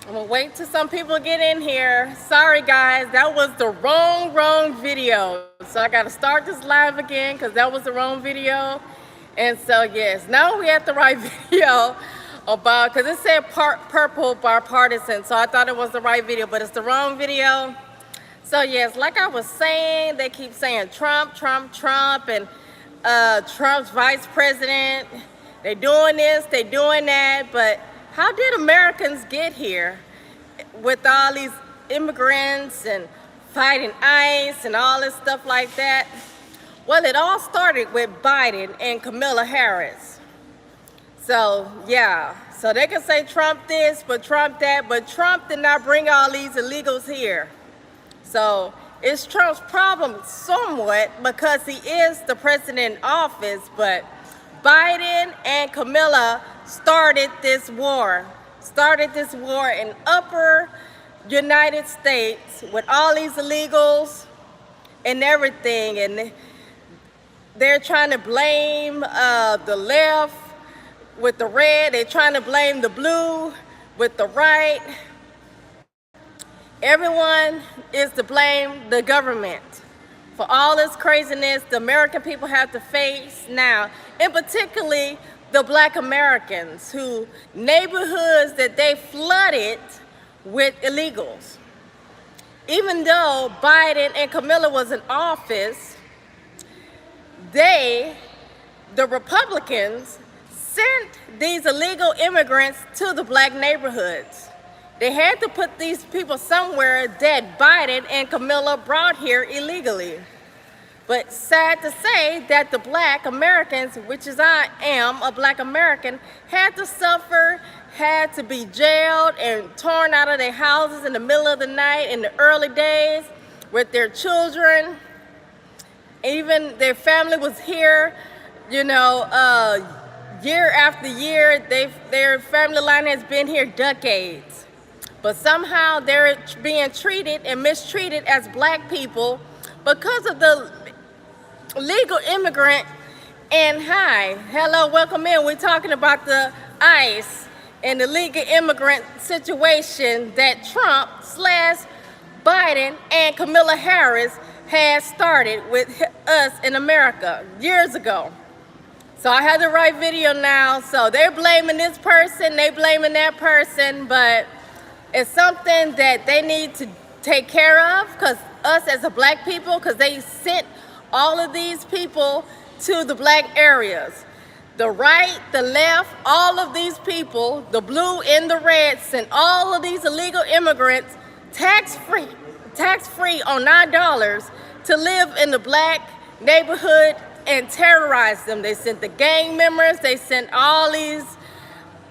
I'm gonna wait till some people get in here. Sorry guys, that was the wrong video. So I gotta start this live again because that was the wrong video. And so yes, now we at the right video about, because it said purple bipartisan, so I thought it was the right video, but it's the wrong video. So yes, like I was saying, they keep saying Trump, and Trump's vice president. They doing this, they doing that, but how did Americans get here with all these immigrants and fighting ICE and all this stuff like that? Well, it all started with Biden and Kamala Harris. So yeah, so they can say Trump this, but Trump that, but Trump did not bring all these illegals here. So it's Trump's problem somewhat because he is the president in office, but Biden and Kamala started this war in upper United States with all these illegals and everything, and they're trying to blame the left with the red, they're trying to blame the blue with the right. Everyone is to blame the government for all this craziness the American people have to face now, and particularly the Black Americans who neighborhoods that they flooded with illegals. Even though Biden and Kamala was in office, the Republicans, sent these illegal immigrants to the Black neighborhoods. They had to put these people somewhere that Biden and Kamala brought here illegally. But sad to say that the Black Americans, which is I am a Black American, had to suffer, had to be jailed and torn out of their houses in the middle of the night in the early days with their children. Even their family was here, you know, year after year. Their family line has been here decades. But somehow they're being treated and mistreated as Black people because of the legal immigrant. And hi, hello, welcome in. We're talking about the ICE and the legal immigrant situation that Trump / Biden and Kamala Harris had started with us in America years ago. So I have the right video now. So they're blaming this person, they blaming that person, but it's something that they need to take care of, because us as a Black people, because they sent all of these people to the Black areas. The right, the left, all of these people, the blue and the red, sent all of these illegal immigrants tax-free on $9 to live in the Black neighborhood and terrorize them. They sent the gang members, they sent all these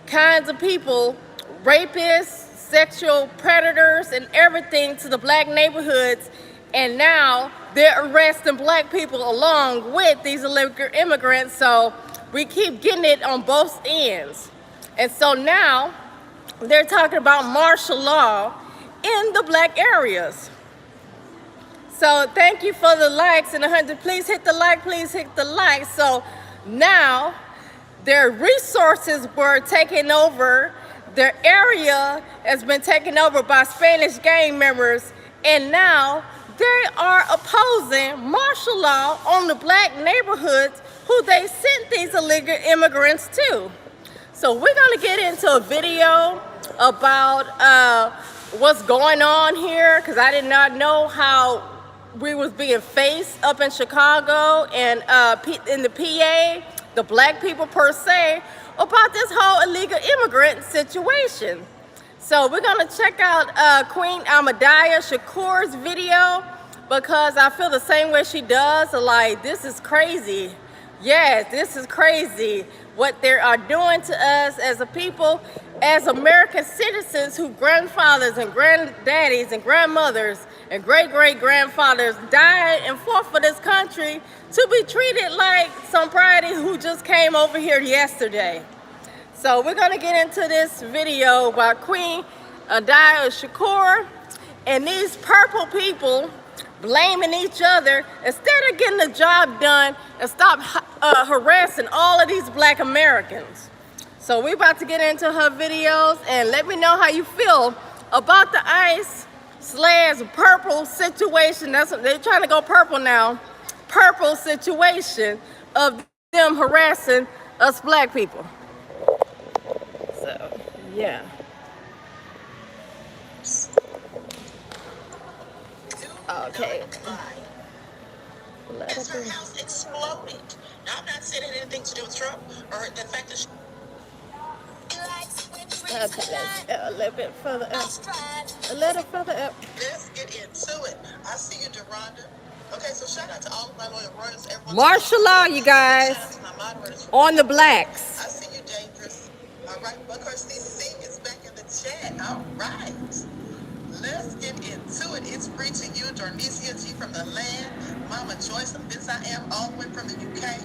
kinds of people, rapists, sexual predators, and everything to the Black neighborhoods, and now they're arresting Black people along with these illegal immigrants. So we keep getting it on both ends. And so now they're talking about martial law in the Black areas. So thank you for the likes and 100. Please hit the like, please hit the like. So now their resources were taken over. Their area has been taken over by Spanish gang members, and now they are opposing martial law on the Black neighborhoods who they sent these illegal immigrants to. So we're gonna get into a video about what's going on here, because I did not know how we was being faced up in Chicago and in the PA, the Black people per se, about this whole illegal immigrant situation. So we're gonna check out Queen Ahmadiyya Shakur's video, because I feel the same way she does. Like, this is crazy. Yes, this is crazy what they are doing to us as a people, as American citizens whose grandfathers and granddaddies and grandmothers and great-great-grandfathers died and fought for this country, to be treated like somebody who just came over here yesterday. So we're gonna get into this video about Queen Ahmadiyya Shakur and these purple people blaming each other instead of getting the job done and stop harassing all of these Black Americans. So we're about to get into her videos, and let me know how you feel about the ICE / purple situation. That's what they're trying to go purple now. Purple situation of them harassing us black people. So, yeah. Okay. As her house exploded. Now, I'm not saying it had anything to do with Trump or the fact that she... Okay, let's go a little bit further up. A little further up. Let's get into it. I see you, Deronda. Okay, so shout out to all of my loyal royals. Martial law, you guys. On the blacks. I see you, Dangerous. All right, Buckhurst DC is back in the chat. All right. Let's get into it. It's free to you, Dornesia G from the land, Mama Joyce and Vince I Am all the way from the UK.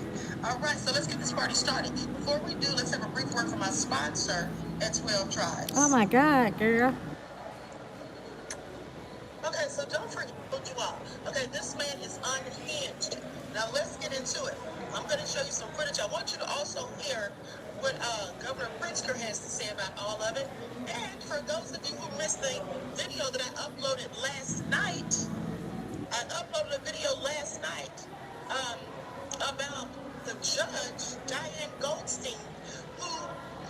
All right, so let's get this party started. Before we do, let's have a brief word from our sponsor at 12 Tribes. Oh my God, girl. Okay, so don't forget what you are. Okay, this man is unhinged. Now let's get into it. I'm going to show you some footage. I want you to also hear what Governor Pritzker has to say about all of it. And for those of you who missed the video that I uploaded last night, about the judge, Diane Goldstein, who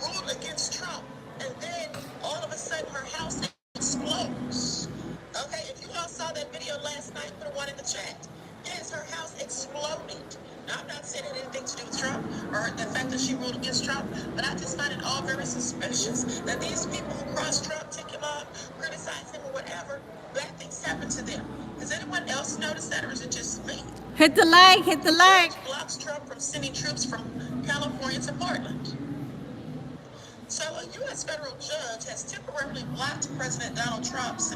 ruled against Trump. And then all of a sudden her house explodes. Okay, if you all saw that video last night, put a 1 in the chat. Yes, her house exploded. Now, I'm not saying it had anything to do with Trump or the fact that she ruled against Trump, but I just find it all very suspicious that these people who cross Trump, tick him up, criticize him or whatever, bad things happen to them. Has anyone else noticed that, or is it just me? Hit the like, hit the like. Judge blocks Trump from sending troops from California to Portland. So a U.S. federal judge has temporarily blocked President Donald Trump's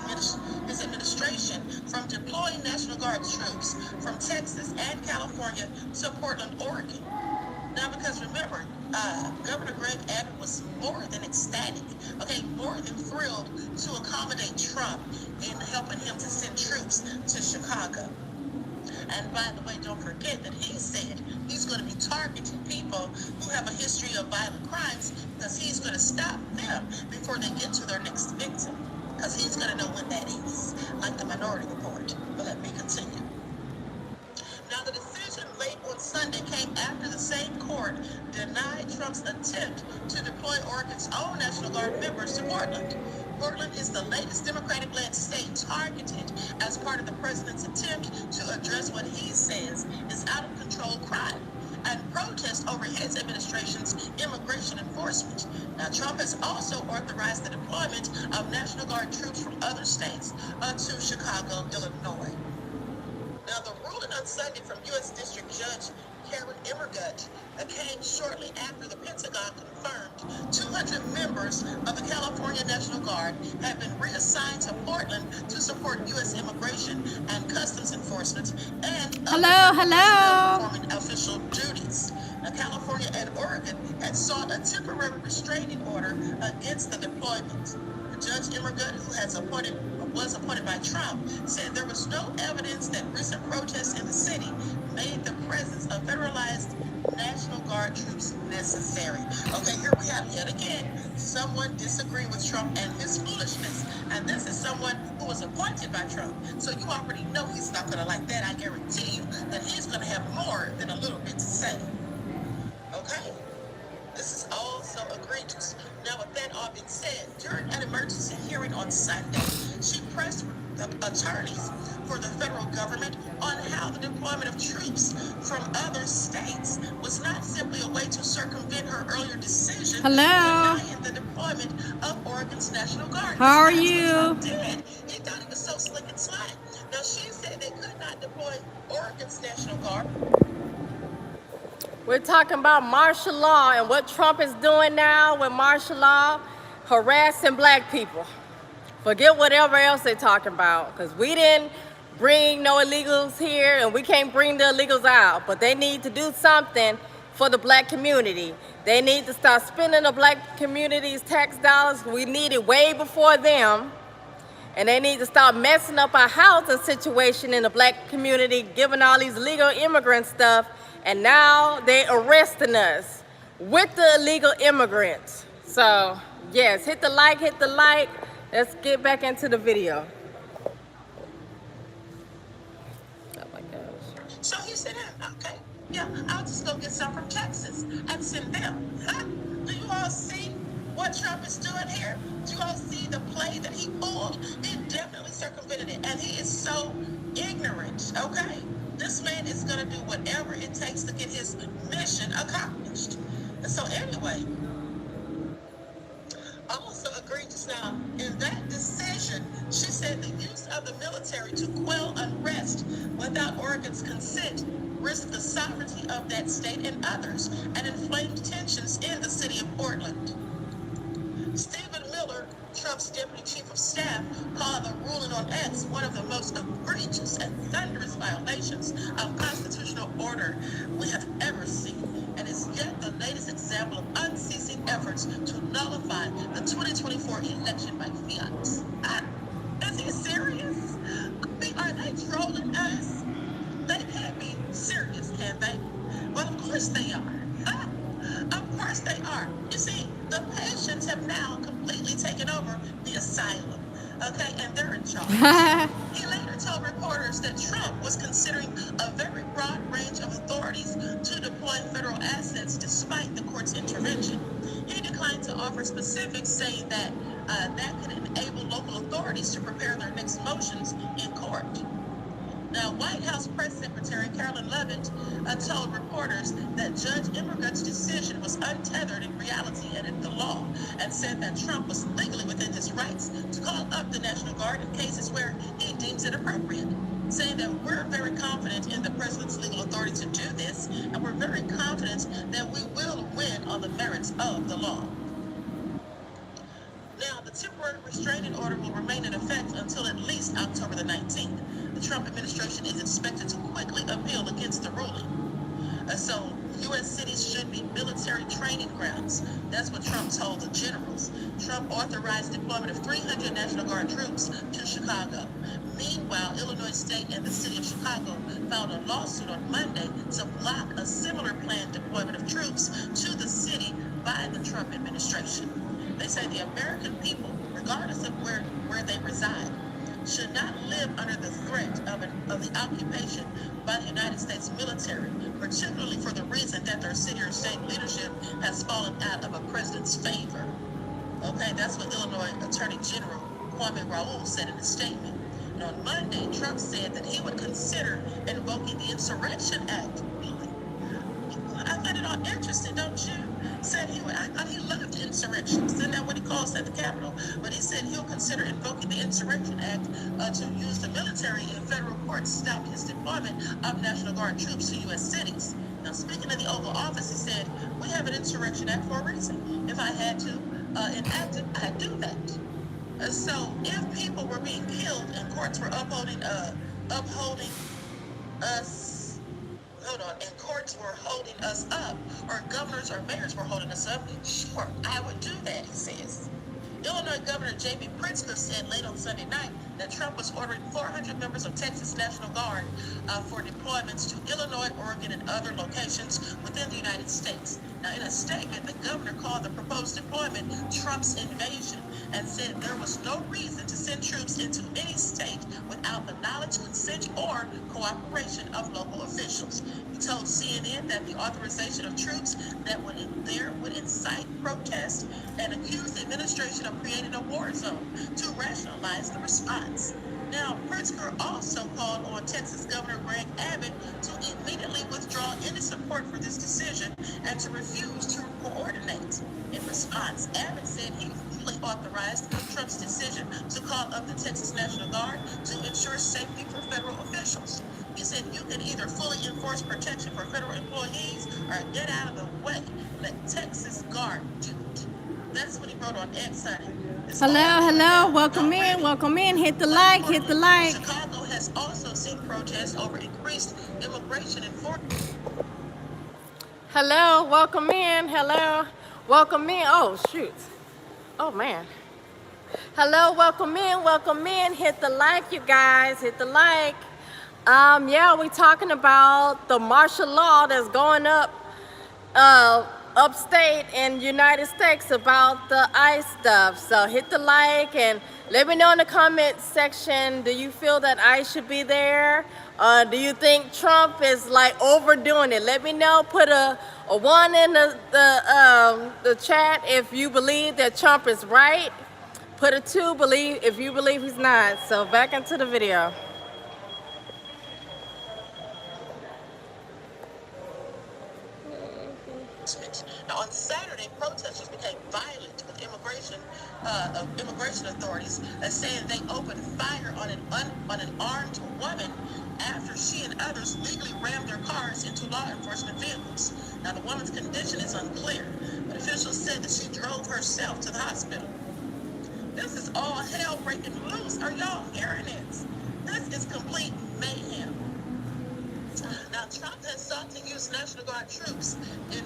his administration from deploying National Guard troops from Texas and California to Portland, Oregon. Now, because remember, Governor Greg Abbott was more than ecstatic, more than thrilled to accommodate Trump in helping him to send troops to Chicago. And by the way, don't forget that he said he's going to be targeting people who have a history of violent crimes because he's going to stop them before they get to their next victim. Because he's going to know when that is, like the Minority Report. But let me continue. Now, the decision late on Sunday came after the same court denied Trump's attempt to deploy Oregon's own National Guard members to Portland. Portland is the latest Democratic-led state targeted as part of the president's attempt to address what he says is out-of-control crime and protest over his administration's immigration enforcement. Now, Trump has also authorized the deployment of National Guard troops from other states to Chicago, Illinois. Now, the ruling on Sunday from U.S. District Judge Karen Immigrants came shortly after the Pentagon confirmed 200 members of the California National Guard have been reassigned to Portland to support U.S. immigration and customs enforcement and performing official duties. Now, California and Oregon had sought a temporary restraining order against the deployment. Judge Immigrant, who was appointed by Trump, said there was no evidence that recent protests in the city made the presence of federalized National Guard troops necessary. Okay, here we have yet again someone disagreeing with Trump and his foolishness. And this is someone who was appointed by Trump. So you already know he's not going to like that. I guarantee you that he's going to have more than a little bit to say. Okay? This is all so egregious. Now, with that all being said, during an emergency hearing on Sunday, she pressed the attorneys for the federal government on how the deployment of troops from other states was not simply a way to circumvent her earlier decision denying the deployment of Oregon's National Guard. How are you? He thought he was so slick and sly. Now, she said they could not deploy Oregon's National Guard. We're talking about martial law and what Trump is doing now with martial law, harassing black people. Forget whatever else they're talking about, because we didn't bring no illegals here and we can't bring the illegals out, but they need to do something for the black community. They need to start spending the black community's tax dollars. We need it way before them. And they need to start messing up our housing situation in the black community, giving all these illegal immigrant stuff. And now they're arresting us with the illegal immigrants. So, yes, hit the like. Let's get back into the video. Oh my gosh. So he said, okay, yeah, I'll just go get some from Texas and send them. Do you all see what Trump is doing here? Do you all see the play that he pulled? He definitely circumvented it, and he is so ignorant, okay? This man is going to do whatever it takes to get his mission accomplished. And so anyway, I also agreed just now in that decision, she said the use of the military to quell unrest without Oregon's consent risked the sovereignty of that state and others and inflamed tensions in the city of Portland. Stephen Miller, Trump's deputy chief of staff, called the ruling on X one of the most egregious and thunderous violations of constitutional order we have ever seen, and is yet the latest example of unceasing efforts to nullify the 2024 election by fiat. Is he serious? I mean, are they trolling us? They can't be serious, can they? Well, of course they are. Of course they are. You see, the patients have now completely taken over the asylum, okay, and they're in charge. He later told reporters that Trump was considering a very broad range of authorities to deploy federal assets despite the court's intervention. He declined to offer specifics, saying that that could enable local authorities to prepare their next motions in court. Now, White House Press Secretary Carolyn Levitt told reporters that Judge Immigrants' decision was untethered in reality and in the law, and said that Trump was legally within his rights to call up the National Guard in cases where he deems it appropriate, saying that we're very confident in the president's legal authority to do this, and we're very confident that we will win on the merits of the law. Now, the temporary restraining order will remain in effect until at least October the 19th. The Trump administration is expected to quickly appeal against the ruling. So, U.S. cities should be military training grounds. That's what Trump told the generals. Trump authorized deployment of 300 National Guard troops to Chicago. Meanwhile, Illinois State and the city of Chicago filed a lawsuit on Monday to block a similar planned deployment of troops to the city by the Trump administration. They say the American people, regardless of where they reside, should not live under the threat of the occupation by the United States military, particularly for the reason that their city or state leadership has fallen out of a president's favor. Okay, that's what Illinois Attorney General Kwame Raoul said in a statement. And on Monday, Trump said that he would consider invoking the Insurrection Act. I find it all interesting, don't you? Said he loved insurrections. Isn't that what he calls at the Capitol? But he said he'll consider invoking the Insurrection Act to use the military in federal court to stop his deployment of National Guard troops to U.S. cities. Now, speaking of the Oval Office, he said, we have an Insurrection Act for a reason. If I had to enact it, I'd do that. So if people were being killed and courts were upholding us, and courts were holding us up, or governors or mayors were holding us up, sure, I would do that, he says. Illinois Governor J.B. Pritzker said late on Sunday night that Trump was ordering 400 members of Texas National Guard for deployments to Illinois, Oregon, and other locations within the United States. Now, in a statement, the governor called the proposed deployment Trump's invasion and said there was no reason to send troops into any state without the knowledge, consent, or cooperation of local officials. He told CNN that the authorization of troops that would incite protest and accuse the administration of creating a war zone to rationalize the response. Now, Pritzker also called on Texas Governor Greg Abbott to immediately withdraw any support for this decision and to refuse to coordinate. In response, Abbott said he fully authorized Trump's decision to call up the Texas National Guard to ensure safety for federal officials. He said you can either fully enforce protection for federal employees or get out of the way. Let Texas Guard do it. That's what he wrote on X, honey. Hello, welcome in, hit the like. Chicago has also seen protests over increased immigration enforcement. Hello, welcome in, oh shoot, oh man. Hello, welcome in, hit the like, you guys, hit the like. Yeah, we're talking about the martial law that's going up upstate in United States about the ICE stuff. So hit the like and let me know in the comment section, do you feel that ICE should be there? Do you think Trump is like overdoing it? Let me know. Put a one in the chat if you believe that Trump is right. Put a 2 if you believe he's not. So back into the video. Now, on Saturday, protesters became violent with immigration authorities, saying they opened fire on an armed woman after she and others legally rammed their cars into law enforcement vehicles. Now, the woman's condition is unclear, but officials said that she drove herself to the hospital. This is all hell breaking loose. Are y'all hearing this? This is complete mayhem. Now, Trump has sought to use National Guard troops in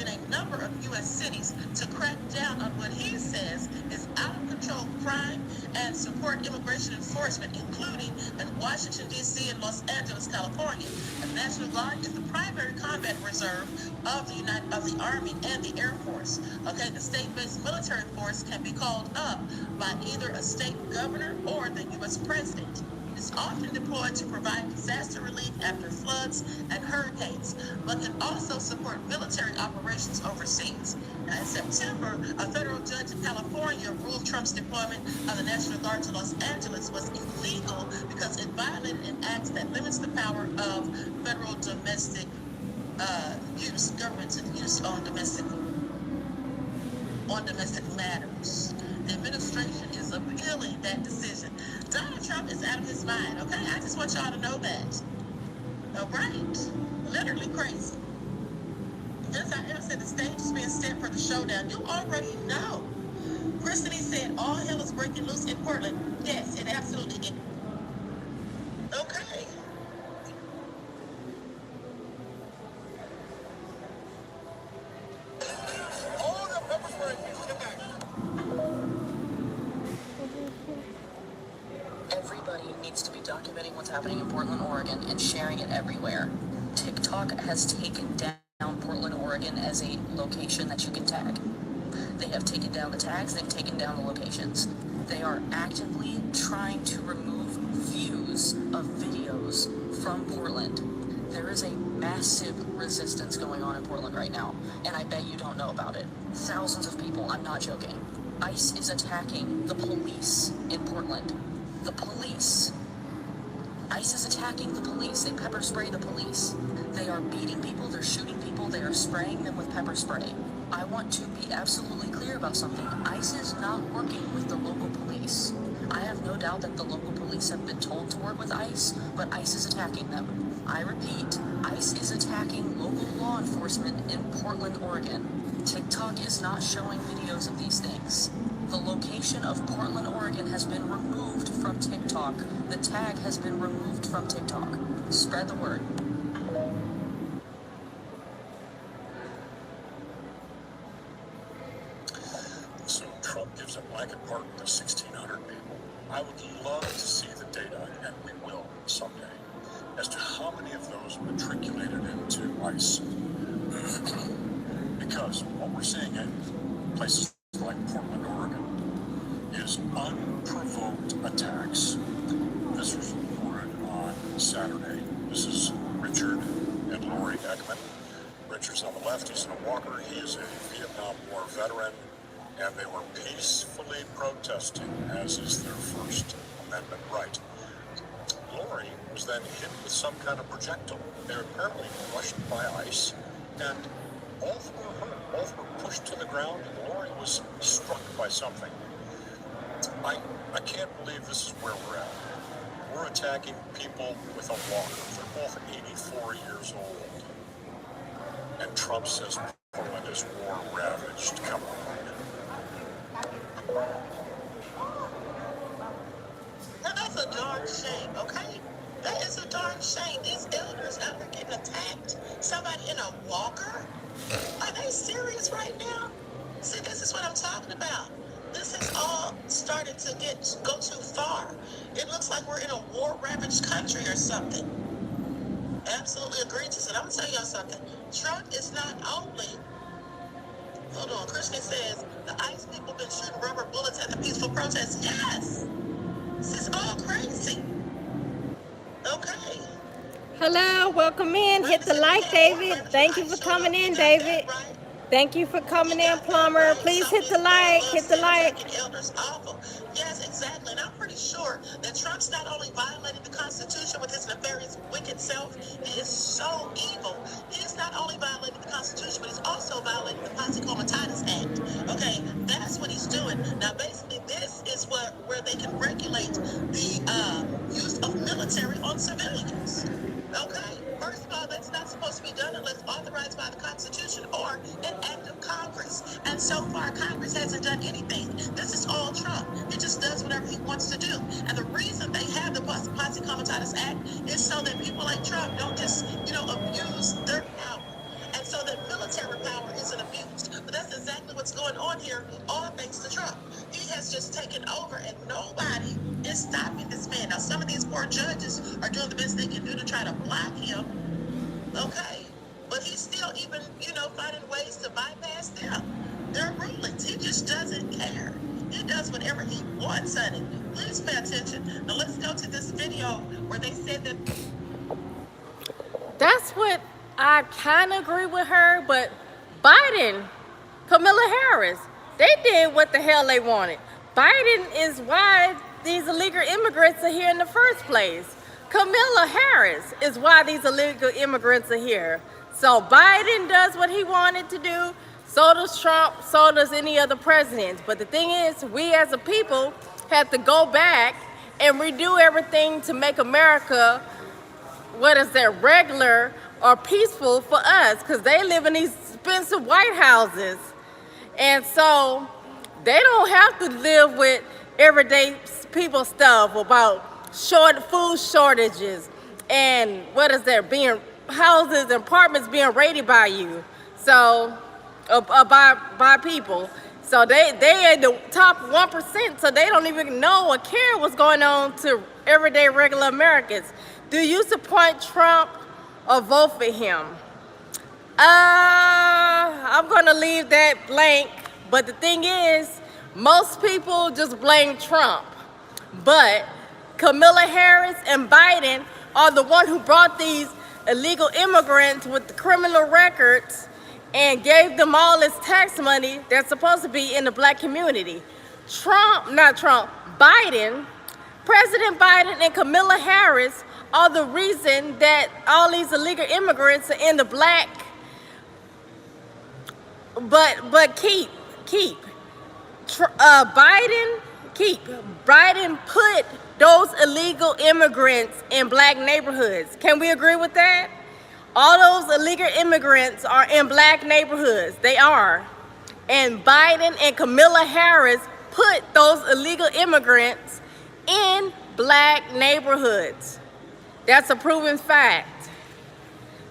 a number of U.S. cities to crack down on what he says is out-of-control crime and support immigration enforcement, including in Washington, D.C. and Los Angeles, California. The National Guard is the primary combat reserve of the Army and the Air Force. Okay, the state-based military force can be called up by either a state governor or the U.S. president. Is often deployed to provide disaster relief after floods and hurricanes, but can also support military operations overseas. Now, in September, a federal judge in California ruled Trump's deployment of the National Guard to Los Angeles was illegal because it violated an act that limits the power of federal domestic government use on domestic matters. The administration is appealing that decision. Donald Trump is out of his mind, okay? I just want y'all to know that. All right? Literally crazy. As I said, the stage is being set for the showdown. You already know. Christine said all hell is breaking loose in Portland. Yes, it absolutely is. Okay. All the pepper spray, get back. Everybody needs to be documenting what's happening in Portland, Oregon, and sharing it everywhere. TikTok has taken down Portland, Oregon as a location that you can tag. They have taken down the tags, they've taken down the locations. They are actively trying to remove views of videos from Portland. There is a massive resistance going on in Portland right now, and I bet you don't know about it. Thousands of people, I'm not joking. ICE is attacking the police in Portland. The police. ICE is attacking the police. They pepper spray the police. They are beating people, they're shooting people, they are spraying them with pepper spray. I want to be absolutely clear about something. ICE is not working with the local police. I have no doubt that the local police have been told to work with ICE, but ICE is attacking them. I repeat, ICE is attacking local law enforcement in Portland, Oregon. TikTok is not showing videos of these things. The location of Portland, Oregon has been removed from TikTok. The tag has been removed from TikTok. Spread the word. So Trump gives a blanket pardon to 1,600 people. I would love to see the data, and we will someday, as to how many of those matriculated into ICE. Because what we're seeing in places like Portland, Oregon, is unprovoked attacks. This was reported on Saturday. This is Richard and Lori Ekman. Richard's on the left, he's in a walker. He is a Vietnam War veteran, and they were peacefully protesting, as is their First Amendment right. Lori was then hit with some kind of projectile. They were apparently rushed by ICE, and both were hurt. Both were pushed to the ground, and Lori was struck by something. I can't believe this is where we're at. We're attacking people with a walker. They're both 84 years old. And Trump says Portland is war-ravaged. Come on. Now, that's a darn shame, okay? That is a darn shame. These elders out there getting attacked. Somebody in a walker? Are they serious right now? See, this is what I'm talking about. This has all started to go too far. It looks like we're in a war-ravaged country or something. Absolutely egregious. And I'm going to tell y'all something. Trump is not only Hold on. Christian says the ICE people been shooting rubber bullets at the peaceful protests. Yes. This is all crazy. Okay. Hello, welcome in. Hit the like, David. Thank you for coming in, David. Thank you for coming in, Plumber. Please hit the like, hit the like. Elders awful. Yes, exactly. And I'm pretty sure that Trump's not only violating the Constitution with his nefarious, wicked self, he is so evil. He's not only violating the Constitution, but he's also violating the Posse Comitatus Act. Okay, that's what he's doing. Now, basically, this is where they can regulate the use of military on civilians. Okay, first of all, that's not supposed to be done unless authorized by the Constitution or an act of Congress. And so far, Congress hasn't done anything. This is all Trump. He just does whatever he wants to do. And the reason they have the Posse Comitatus Act is so that people like Trump don't just, abuse their power. And so that military power isn't abused. But that's exactly what's going on here, all thanks to Trump. He has just taken over, and nobody is stopping this man. Now, some of these poor judges are doing the best they can do to try to block him. Okay. But he's still even, finding ways to bypass them. Their rulings. He just doesn't care. He does whatever he wants, honey. Please pay attention. Now, let's go to this video where they said that. That's what I kind of agree with her, but Biden, Kamala Harris, they did what the hell they wanted. Biden is why these illegal immigrants are here in the first place. Kamala Harris is why these illegal immigrants are here. So Biden does what he wanted to do, so does Trump, so does any other president. But the thing is, we as a people have to go back and redo everything to make America, regular or peaceful for us, because they live in these expensive White Houses. And so they don't have to live with everyday people stuff about food shortages and being houses and apartments being raided by you. So by people. So they are the top 1%, so they don't even know or care what's going on to everyday regular Americans. Do you support Trump or vote for him? I'm gonna leave that blank, but the thing is, most people just blame Trump. But Kamala Harris and Biden are the one who brought these illegal immigrants with the criminal records and gave them all this tax money that's supposed to be in the black community. Biden, President Biden and Kamala Harris are the reason that all these illegal immigrants are in the black. But Biden put those illegal immigrants in black neighborhoods. Can we agree with that? All those illegal immigrants are in black neighborhoods. They are. And Biden and Kamala Harris put those illegal immigrants in black neighborhoods. That's a proven fact.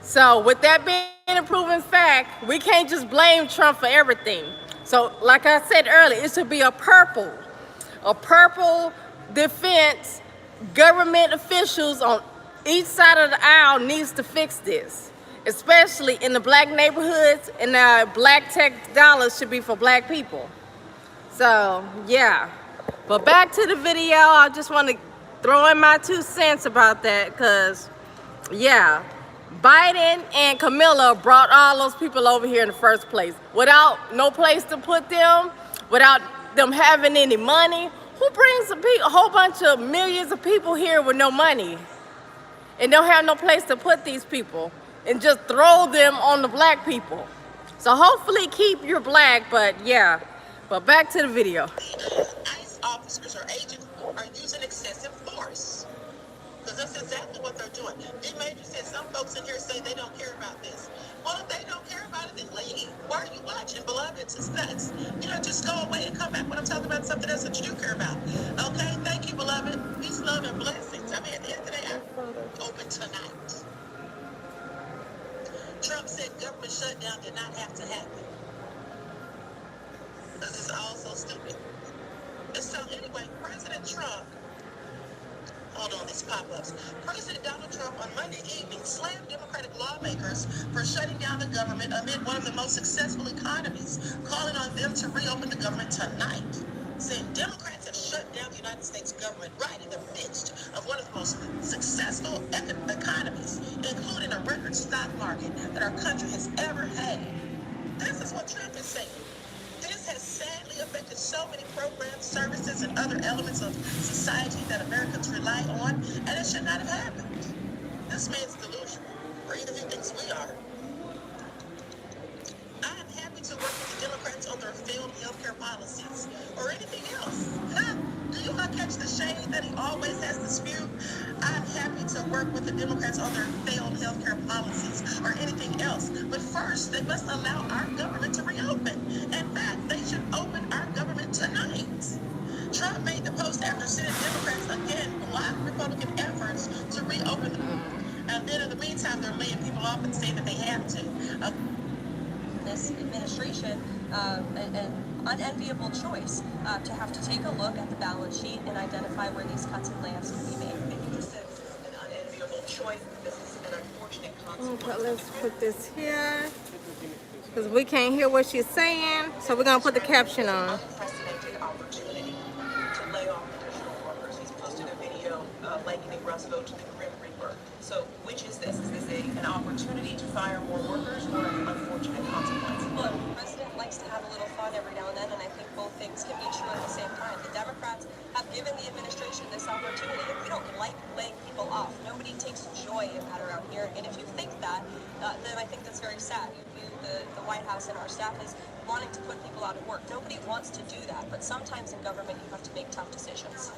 So with that being a proven fact, we can't just blame Trump for everything. So like I said earlier, it should be a purple defense. Government officials on each side of the aisle needs to fix this, especially in the black neighborhoods, and black tax dollars should be for black people. So yeah, but back to the video. I just want to throw in my 2 cents about that, because yeah, Biden and Kamala brought all those people over here in the first place without no place to put them, without them having any money. Who brings a whole bunch of millions of people here with no money and don't have no place to put these people and just throw them on the black people? So hopefully keep your black, but yeah. But back to the video. ICE officers or agents are using excessive force. Because that's exactly what they're doing. D. Major said some folks in here say they don't care about this. Well, if they don't care about it, then leave. Why are you watching, beloved? It's nuts. Just go away and come back when I'm talking about something else that you do care about. Okay? Thank you, beloved. Peace, love, and blessings. I mean, at the end of the day, I'm open tonight. Trump said government shutdown did not have to happen. This is all so stupid. And so, anyway, President Trump, hold on, these pop-ups. President Donald Trump on Monday evening slammed Democratic lawmakers for shutting down the government amid one of the most successful economies, calling on them to reopen the government tonight, saying Democrats have shut down the United States government right in the midst of one of the most successful economies, including a record stock market that our country has ever had. This is what Trump is saying. This has sadly affected so many programs, services, and other elements of society that Americans rely on, and it should not have happened. This man's delusional, or either he thinks we are. I am happy to work with the Democrats on their failed healthcare policies, or anything else. Huh? Do you not catch the shade that he always has to spew? I'm happy to work with the Democrats on their failed healthcare policies, or anything else. But first, they must allow our government to reopen. In fact, they should open our government tonight. Trump made the post after Senate Democrats again blocked Republican efforts to reopen them. And then in the meantime, they're laying people off and saying that they have to. This administration an unenviable choice to have to take a look at the balance sheet and identify where these cuts and layups can be made. You said this is an unenviable choice. This is an unfortunate consequence. Okay, let's put this here because we can't hear what she's saying, so we're gonna put the caption on. Unprecedented opportunity to lay off additional workers. He's posted a video likening Roosevelt to the Grim Reaper. So, which is this? Is this an opportunity to fire more workers or an unfortunate consequence? Look, the president likes to have a little fun every now and then, and I think both things can be true at the same time. The Democrats have given the administration this opportunity, and we don't like laying people off. Nobody takes joy in that around here, and if you think that, then I think that's very sad. The White House and our staff is wanting to put people out of work. Nobody wants to do that, but sometimes in government you have to make tough decisions.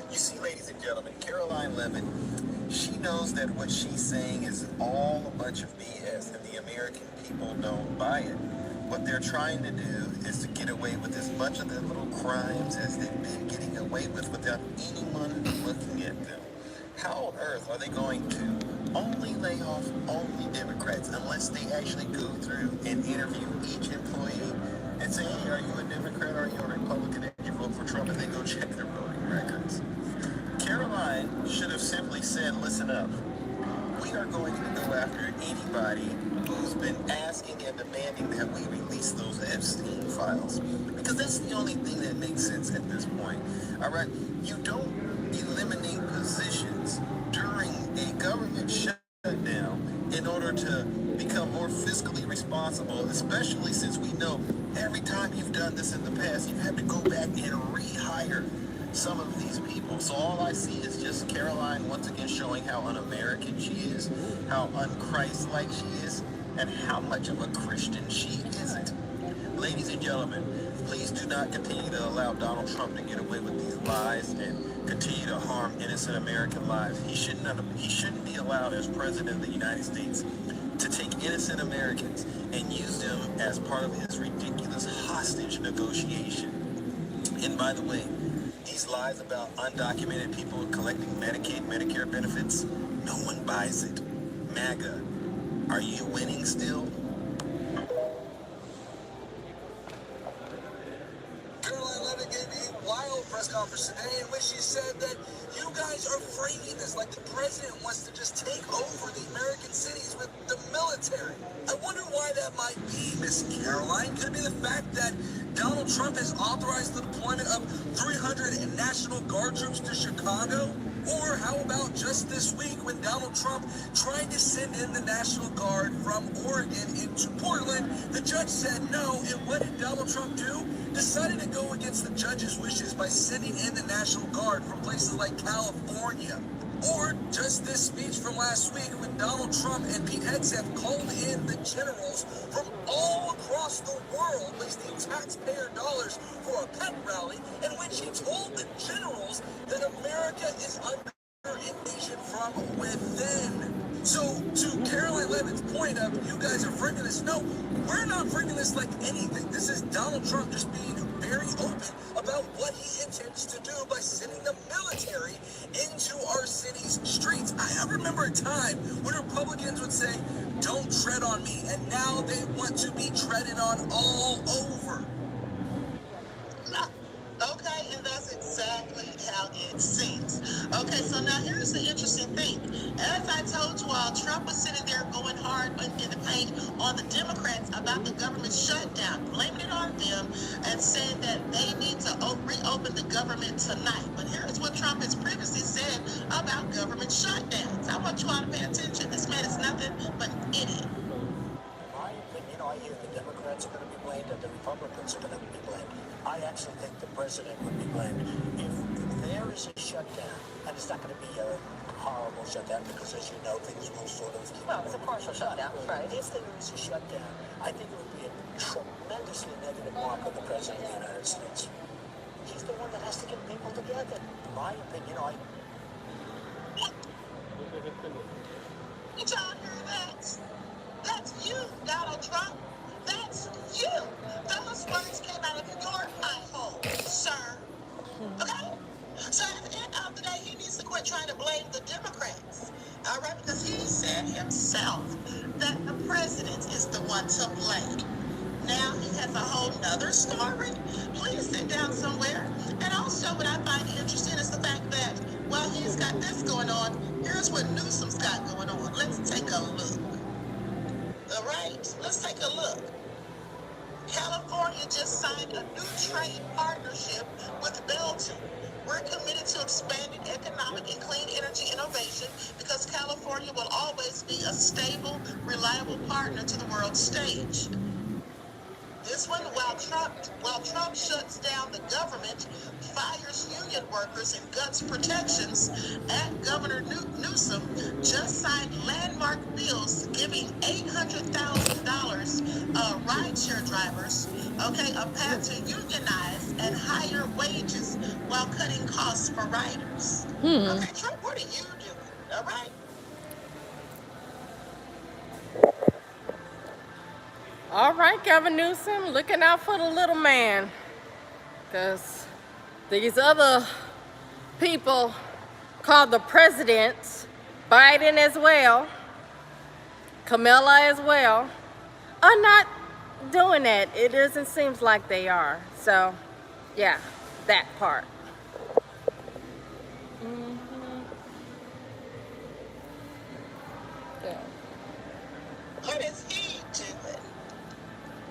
You see, ladies and gentlemen, Caroline Levin, she knows that what she's saying is all a bunch of BS, and the American people don't buy it. What they're trying to do is to get away with as much of their little crimes as they've been getting away with without anyone looking at them. How on earth are they going to only lay off only Democrats unless they actually go through and interview each employee and say, hey, are you a Democrat or are you a Republican? And you vote for Trump, and they go check their voting records. Caroline should have simply said, listen up. We are going to go after anybody who's been asking and demanding that we release those Epstein files. Because that's the only thing that makes sense at this point. All right? You don't eliminate positions during a government shutdown in order to become more fiscally responsible, especially since we know every time you've done this in the past, you've had to go back and rehire some of these people. So all I see is just Caroline once again showing how un-American she is, how un-Christ-like she is, and how much of a Christian she isn't. Ladies and gentlemen, please do not continue to allow Donald Trump to get away with these lies and continue to harm innocent American lives. He shouldn't be allowed as president of the United States to take innocent Americans and use them as part of his ridiculous hostage negotiation. And by the way, these lies about undocumented people collecting Medicaid, Medicare benefits, no one buys it. MAGA, are you winning still? Caroline Levin gave a wild press conference today in which she said that you guys are framing this like the president wants to just take over the American cities with the military. I wonder why that might be, Miss Caroline. Could it be the fact that Donald Trump has authorized the deployment of 300 National Guard troops to Chicago? Or how about just this week when Donald Trump tried to send in the National Guard from Oregon into Portland, the judge said no, and what did Donald Trump do? Decided to go against the judge's wishes by sending in the National Guard from places like California. Or just this speech from last week when Donald Trump and Pete Hegseth called in the generals from all across the world, wasting taxpayer dollars for a pep rally, in which he told the generals that America is under invasion from within. So, to Caroline Levin's point of, you guys are framing this, no, we're not framing this like anything. This is Donald Trump just being very open about what he intends to do by sending the military into our city's streets. I remember a time when Republicans would say, don't tread on me, and now they want to be treaded on all over. Okay, and that's exactly how it seems. Okay. Okay, so now here's the interesting thing. As I told you all, Trump was sitting there going hard in the paint on the Democrats about the government shutdown, blaming it on them and saying that they need to reopen the government tonight. But here's what Trump has previously said about government shutdowns. I want you all to pay attention. This man is nothing but an idiot. My opinion, I hear the Democrats are going to be blamed and the Republicans are going to be blamed. I actually think the president would be blamed. If there is a shutdown, and it's not going to be a horrible shutdown because, as you know, things will sort of keep Well, it's a partial shutdown, right? If there is a shutdown, I think it would be a tremendously negative mark on the president of the United States. He's the one that has to get people together. In my opinion, Did y'all hear that? That's you, Donald Trump. That's you. Those words came out of your eye hole, sir. Okay? So at the end of the day, he needs to quit trying to blame the Democrats. All right? Because he said himself that the president is the one to blame. Now he has a whole nother story. Please sit down somewhere. And also what I find interesting is the fact that while he's got this going on, here's what Newsom's got going on. Let's take a look. All right, let's take a look. California just signed a new trade partnership with Belgium. We're committed to expanding economic and clean energy innovation because California will always be a stable, reliable partner to the world stage. This one, while Trump shuts down the government, fires union workers and guts protections, and Governor Newsom just signed landmark bills giving $800,000 rideshare drivers, okay, a path to unionize and higher wages while cutting costs for riders. Okay, Trump, what are you doing? All right? All right, Governor Newsom, looking out for the little man. Because these other people called the presidents, Biden as well, Kamala as well, are not doing that. It doesn't seem like they are. So, yeah, that part. Yeah. What is he doing?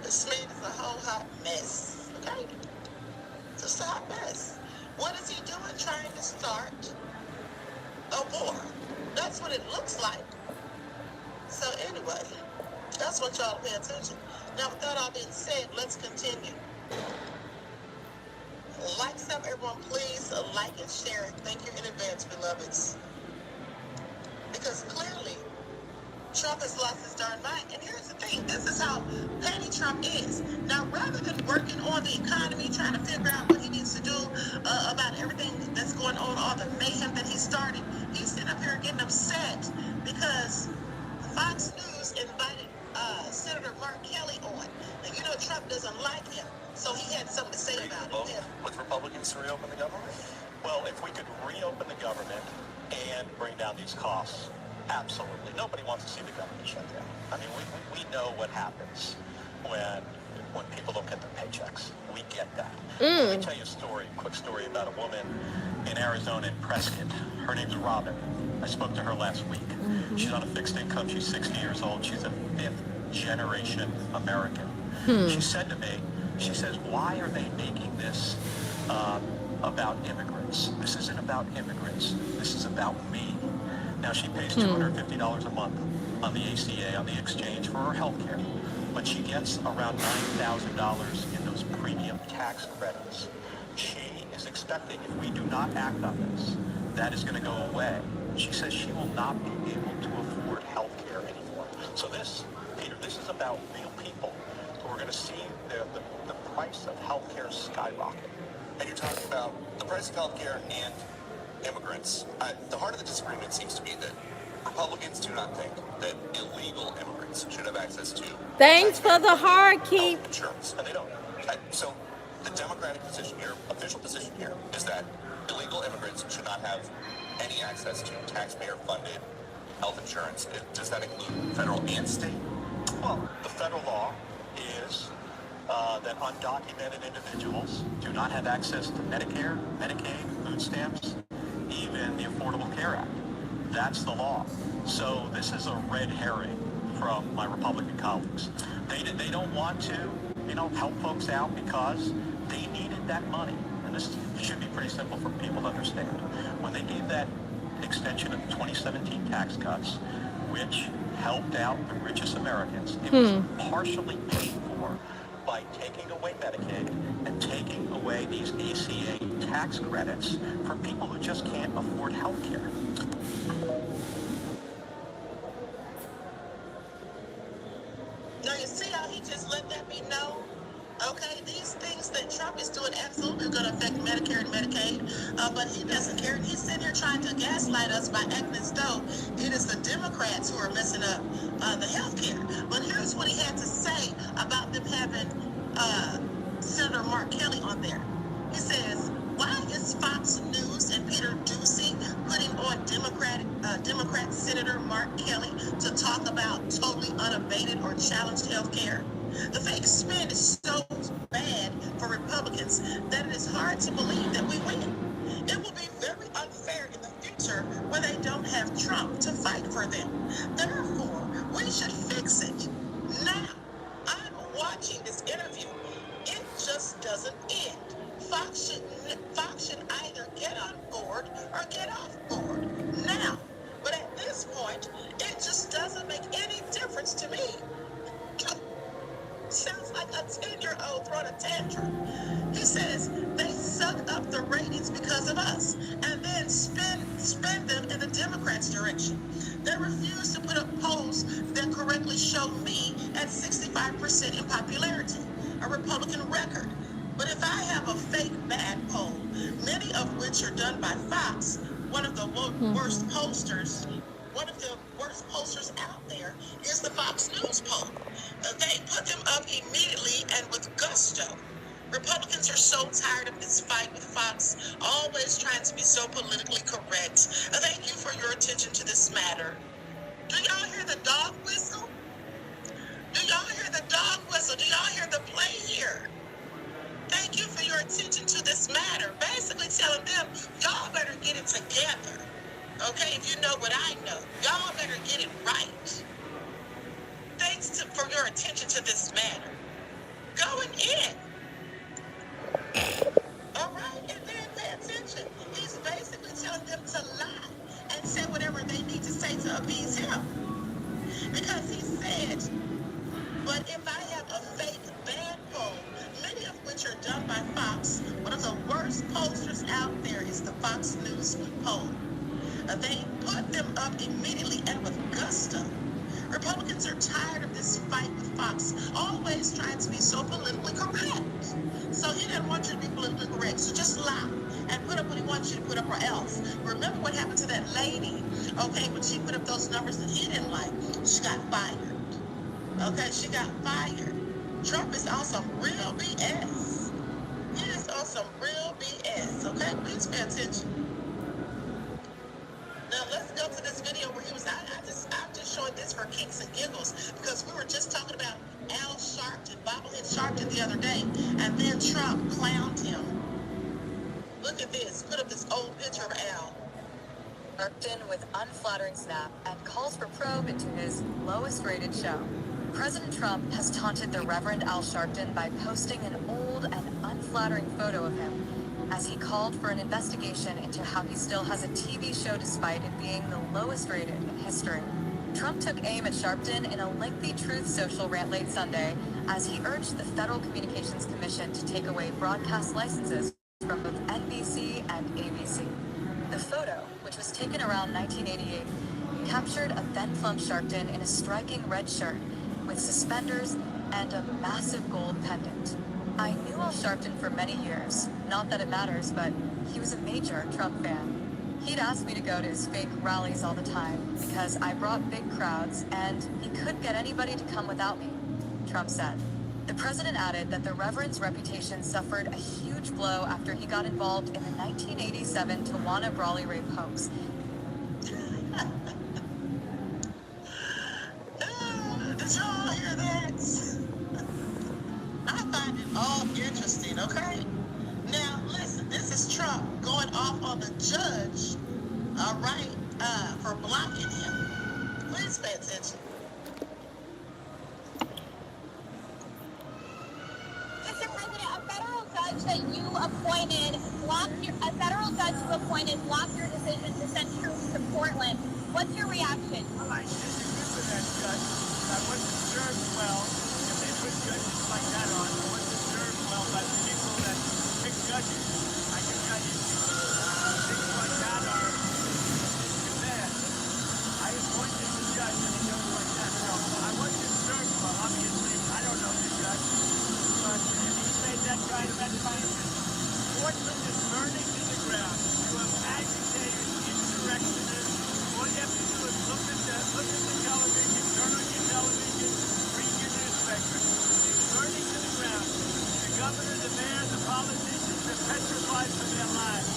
This man is a whole hot mess, okay? Just a hot mess. What is he doing trying to start a war? That's what it looks like. So anyway, that's what y'all pay attention. Now with that all being said, let's continue. Like some, everyone, please like and share it. Thank you in advance, beloveds. Because clearly, Trump has lost his darn mind. And here's the thing. This is how petty Trump is. Now, rather than working on the economy, trying to figure out what he needs to do about everything that's going on, all the mayhem that he started, he's sitting up here getting upset because Fox News invited Senator Mark Kelly on. And you know Trump doesn't like him. So he had something to say about it. Yeah. With Republicans to reopen the government? Well, if we could reopen the government and bring down these costs, absolutely. Nobody wants to see the government shut down. I mean, we know what happens when people don't get their paychecks. We get that. Let me tell you a quick story about a woman in Arizona in Prescott. Her name's Robin. I spoke to her last week. She's on a fixed income. She's 60 years old. She's a fifth-generation American. She said to me, she says, why are they making this about immigrants? This isn't about immigrants. This is about me. Now, she pays $250 a month on the ACA, on the exchange, for her health care. But she gets around $9,000 in those premium tax credits. She is expecting, if we do not act on this, that is going to go away. She says she will not be able to afford health care anymore. So this, Peter, this is about real people who are going to see the price of health care skyrocket. And you're talking about the price of healthcare and immigrants. The heart of the disagreement seems to be that Republicans do not think that illegal immigrants should have access to Thanks for the hard keep. health insurance, and they don't. So the Democratic position here, official position here, is that illegal immigrants should not have any access to taxpayer-funded health insurance. Does that include federal and state? Well, the federal law is that undocumented individuals do not have access to Medicare, Medicaid, food stamps, even the Affordable That's the law. So this is a red herring from my Republican colleagues. They don't want to, help folks out because they needed that money. And this should be pretty simple for people to understand. When they gave that extension of the 2017 tax cuts, which helped out the richest Americans, it was partially paid for by taking away Medicaid and taking away these ACA tax credits for people who just can't afford health care. Now you see how he just let that be known? Okay, these things that Trump is doing absolutely going to affect Medicare and Medicaid, but he doesn't care. He's sitting here trying to gaslight us by acting as though it is the Democrats who are messing up the health care. But here's what he had to say about them having Senator Mark Kelly on there. He says, why is Fox News and Peter Doocy putting on Democrat Senator Mark Kelly to talk about totally unabated or challenged health care? The fake spin is so bad for Republicans that it is hard to believe that we win. It will be very unfair in the future when they don't have Trump to fight for them. Therefore, we should fix it. Now, I'm watching this interview. It just doesn't end. Fox should either get on board or get off board now. But at this point, it just doesn't make any difference to me. Sounds like a 10-year-old throwing a tantrum. He says they suck up the ratings because of us and then spend them in the Democrats' direction. They refuse to put up polls that correctly show me at 65% in popularity, a Republican record. But if I have a fake bad poll, many of which are done by Fox, one of the worst posters out there is the Fox News poll. They put them up immediately and with gusto. Republicans are so tired of this fight with Fox, always trying to be so politically correct. Thank you for your attention to this matter. Do y'all hear the dog whistle? Do y'all hear the dog whistle? Do y'all hear the play here? Thank you for your attention to this matter. Basically telling them, y'all better get it together. Okay, if you know what I know, y'all better get it right. Thanks for your attention to this matter. Going in. All right, and then pay attention. He's basically telling them to lie and say whatever they need to say to appease him. Because he said, but if I have a fake bad poll, many of which are done by Fox, one of the worst posters out there is the Fox News poll. They put them up immediately and with gusto. Republicans are tired of this fight with Fox, always trying to be so politically correct. So he didn't want you to be politically correct, so just lie and put up what he wants you to put up or else. Remember what happened to that lady, okay, when she put up those numbers that he didn't like, she got fired. Okay, she got fired. Trump is on some real BS. He is on some real BS, okay? Please pay attention. Now let's go to this video where he was. I'm just showing this for kicks and giggles because we were just talking about Al Sharpton, bobblehead Sharpton the other day, and then Trump clowned him. Look at this. Put up this old picture of Al. Sharpton with unflattering snap and calls for probe into his lowest-rated show. President Trump has taunted the Reverend Al Sharpton by posting an old and unflattering photo of him, as he called for an investigation into how he still has a TV show despite it being the lowest rated in history. Trump took aim at Sharpton in a lengthy Truth Social rant late Sunday as he urged the Federal Communications Commission to take away broadcast licenses from both NBC and ABC. The photo, which was taken around 1988, captured a then-plump Sharpton in a striking red shirt with suspenders and a massive gold pendant. I knew Al Sharpton for many years, not that it matters, but he was a major Trump fan. He'd ask me to go to his fake rallies all the time because I brought big crowds and he couldn't get anybody to come without me, Trump said. The president added that the Reverend's reputation suffered a huge blow after he got involved in the 1987 Tawana Brawley rape hoax. Did y'all hear that? I find it all interesting, okay? Now, listen, this is Trump going off on the judge, all right, for for blocking him. Please pay attention. Mr. President, a federal judge that you appointed blocked your decision to send troops to Portland. What's your reaction? Well, I disagree with that judge. I wasn't served well. If they put judges like that on, I wasn't served well by the people that pick judges. I can tell you, things like that are bad. I appointed the judge and he goes like that. So I wasn't served well. Obviously, I don't know the judge. But if he made that kind of advice, Portland is burning to the ground. You have agitators, insurrectionists. All you have to do is look at the television, turn on your television, read your newspaper. It's burning to the ground. The governor, the mayor, the politicians are petrified for their lives.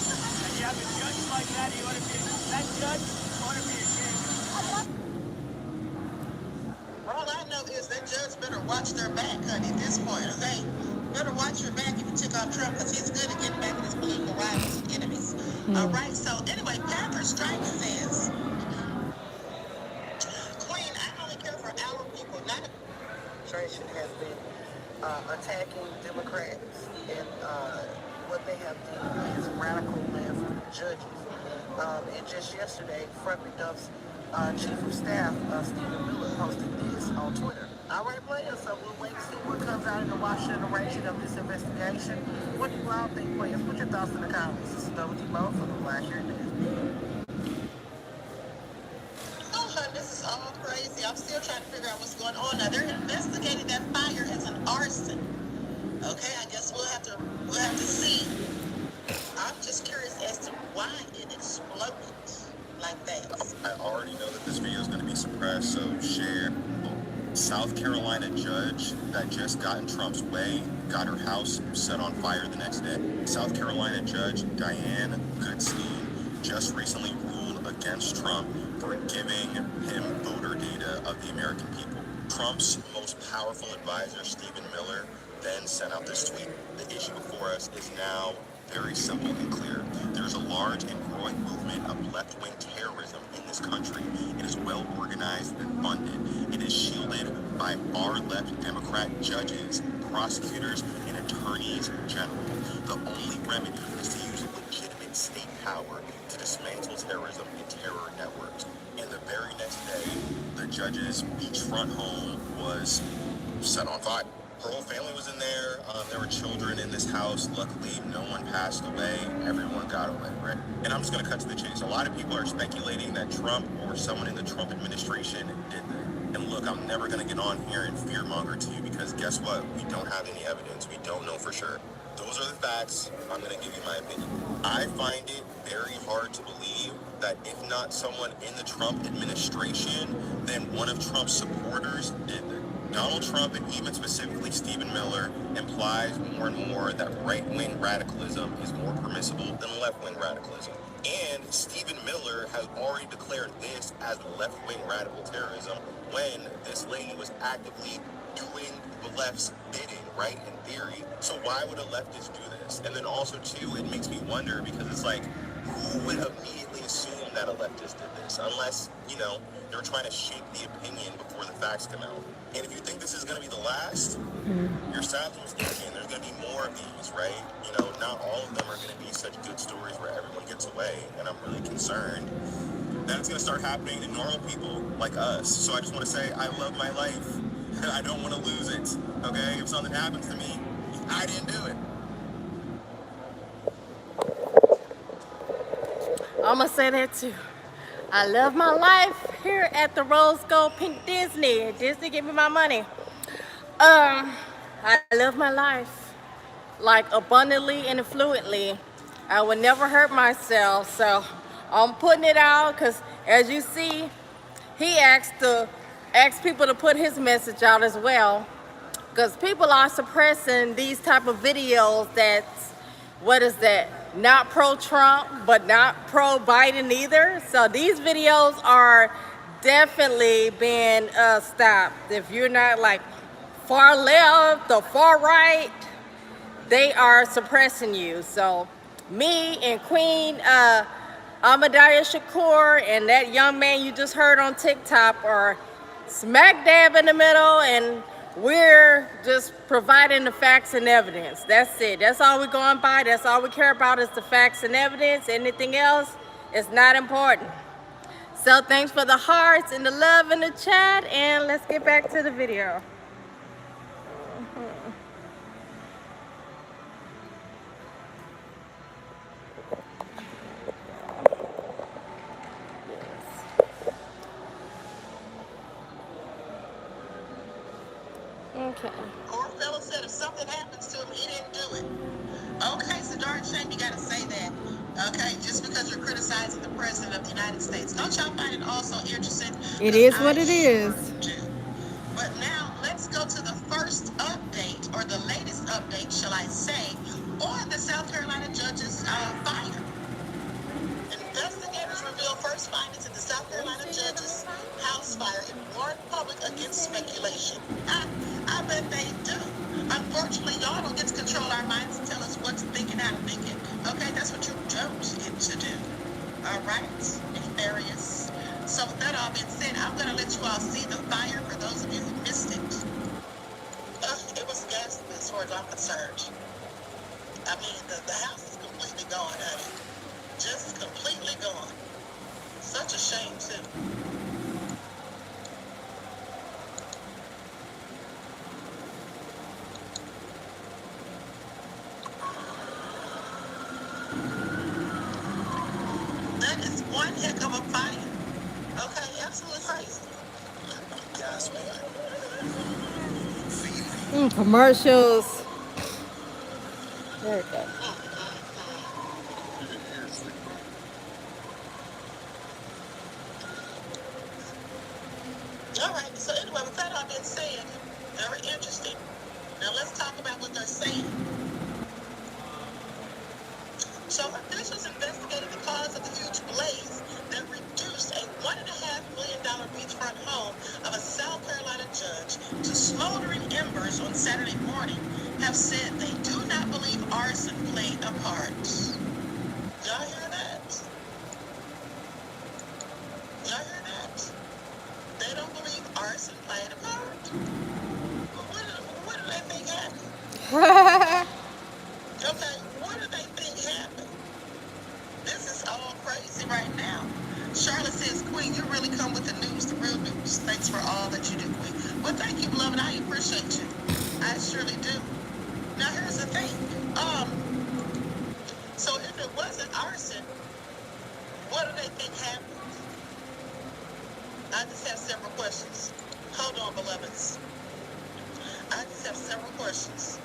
And you have a judge like that, that judge ought to be ashamed. All I know is that judge better watch their back, honey, at this point, okay? Better watch your back if you took out Trump, because he's good at getting back at his political rivals and enemies. All right, so anyway, Panther Strike says, Queen, I only care for our people, not Administration has been attacking Democrats and what they have deemed as radical left judges. And just yesterday, Frederick Duff's Chief of Staff, Stephen Miller, posted this on Twitter. All right, players, so we'll wait and see what comes out in the Washington direction of this investigation. What do you all think, players? Put your thoughts in the comments. This is WT Mo for the Black Shirt News. Oh, honey, this is all crazy. I'm still trying to figure out what's going on. Now, they're investigating that fire as an arson. Okay, I guess we'll have to see. I'm just curious as to why it exploded like that. I already know that this video is going to be suppressed, so share. South Carolina judge that just got in Trump's way got her house set on fire the next day. South Carolina judge Diane Goodstein just recently ruled against Trump for giving him voter data of the American people. Trump's most powerful advisor, Stephen Miller, then sent out this tweet. The issue before us is now very simple and clear. There's a large and growing movement of left-wing terrorism in this country. It is well organized and funded. It is shielded by far-left Democrat judges, prosecutors, and attorneys general. The only remedy is to use legitimate state power to dismantle terrorism and terror networks. And the very next day, the judge's beachfront home was set on fire. Her whole family was in there. There were children in this house. Luckily, no one passed away. Everyone got away, right? And I'm just going to cut to the chase. A lot of people are speculating that Trump or someone in the Trump administration did that. And look, I'm never going to get on here and fearmonger to you because guess what? We don't have any evidence. We don't know for sure. Those are the facts. I'm going to give you my opinion. I find it very hard to believe that if not someone in the Trump administration, then one of Trump's supporters did that. Donald Trump, and even specifically Stephen Miller, implies more and more that right-wing radicalism is more permissible than left-wing radicalism. And Stephen Miller has already declared this as left-wing radical terrorism when this lady was actively doing the left's bidding, right, in theory. So why would a leftist do this? And then also, too, it makes me wonder because it's like, who would immediately assume that a leftist did this? Unless, they're trying to shape the opinion before the facts come out. And if you think this is going to be the last, you're sadly mistaken. There's going to be more of these, right? Not all of them are going to be such good stories where everyone gets away. And I'm really concerned that it's going to start happening to normal people like us. So I just want to say I love my life. And I don't want to lose it, okay? If something happens to me, I didn't do it. I'm going to say that too. I love my life here at the Rose Gold Pink Disney. Disney, give me my money. I love my life, like abundantly and fluently. I would never hurt myself, so I'm putting it out because, as you see, he asked people to put his message out as well, because people are suppressing these type of videos that's, what is that? Not pro-Trump, but not pro-Biden either. So these videos are definitely being stopped. If you're not like far left or far right, they are suppressing you. So me and Queen Ahmadiyah Shakur and that young man you just heard on TikTok are smack dab in the middle, and we're just providing the facts and evidence. That's it. That's all we're going by. That's all we care about is the facts and evidence. Anything else is not important. So thanks for the hearts and the love in the chat, and let's get back to the video. Okay. Poor fellow said if something happens to him, he didn't do it. Okay, it's a darn shame you gotta say that. Okay, just because you're criticizing the president of the United States. Don't y'all find it also interesting? It is what it is. Do. But now let's go to the first update, or the latest update, shall I say, on the South Carolina judge's fire. Investigators reveal first findings in the South Carolina judge's house fire and warn public against speculation. I bet they do. Unfortunately, y'all don't get to control our minds and tell us what to think and how to think it. Okay, that's what you don't get to do. All right, nefarious. So with that all being said, I'm going to let you all see the fire for those of you who missed it. It was ghastly as far as I'm concerned. I mean, the house is completely gone, honey. Just completely gone. Such a shame, too. That is one heck of a fire. Okay, absolutely crazy. Gas, man. Commercials. There we go. All right, so anyway, with that all being said, very interesting. Now let's talk about what they're saying. So officials investigated the cause of the huge blaze that reduced a $1.5 million beachfront home of a South Carolina judge to smoldering embers on Saturday morning have said they do not believe arson played a part. Y'all hear that? Y'all hear that? They don't believe arson played a part. What do they think happened? Okay, what do they think happened? This is all crazy right now. Charlotte says, Queen, you really come with the news, the real news. Thanks for all that you do, Queen. Well, thank you, beloved. I appreciate you. I surely do. Now, here's the thing. So if it wasn't arson, what do they think happened? I just have several questions. Hold on, beloveds. I just have several questions.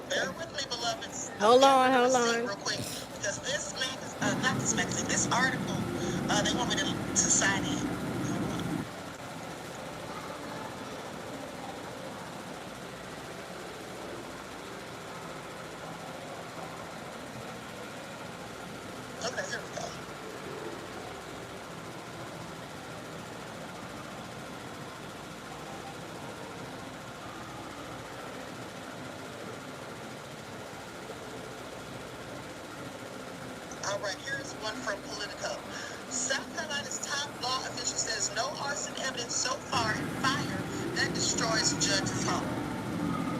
Bear with me, beloveds. Hold on. Real quick, because this magazine, this article, they want me to sign in. Okay, here we go. All right, here's one from Politico. South Carolina's top law official says no arson evidence so far in fire that destroys judge's home.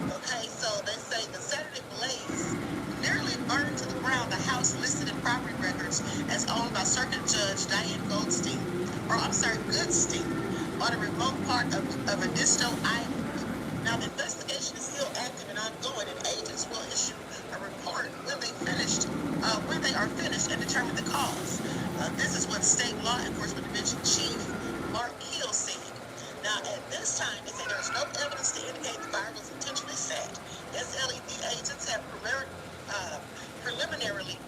Okay, so they say the Saturday blaze nearly burned to the ground the house listed in property records as owned by Circuit Judge Diane Goodstein, on a remote part of Edisto Island. Now, the investigation is still active and ongoing, and agents will issue a report when they are finished and determine the cause. This is what State Law Enforcement Division Chief Mark Hill said. Now, at this time, they say there's no evidence to indicate the fire was intentionally set. SLED agents have preliminarily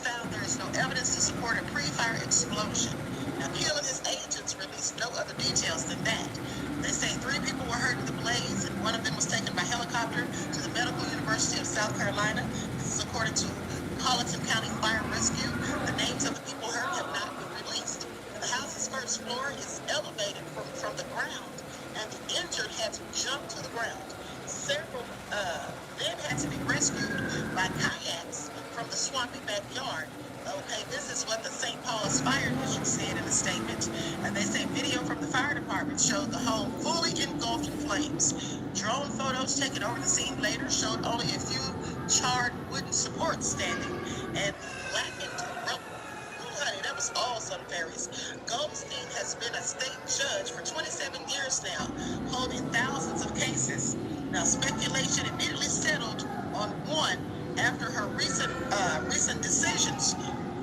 found there is no evidence to support a pre-fire explosion. Now, Hill and his agents released no other details than that. They say 3 people were hurt in the blaze, and one of them was taken by helicopter to the Medical University of South Carolina. This is according to Colleton County Fire Rescue. The names of the people hurt have not been released. The house's first floor is elevated from the ground sloppy backyard. Okay, this is what the St. Paul's Fire District said in a statement. And they say video from the fire department showed the home fully engulfed in flames. Drone photos taken over the scene later showed only a few charred wooden supports standing and blackened rubble. Ooh, honey, that was all some fairies. Goldstein has been a state judge for 27 years now, holding thousands of cases. Now, speculation immediately settled on one after her recent decisions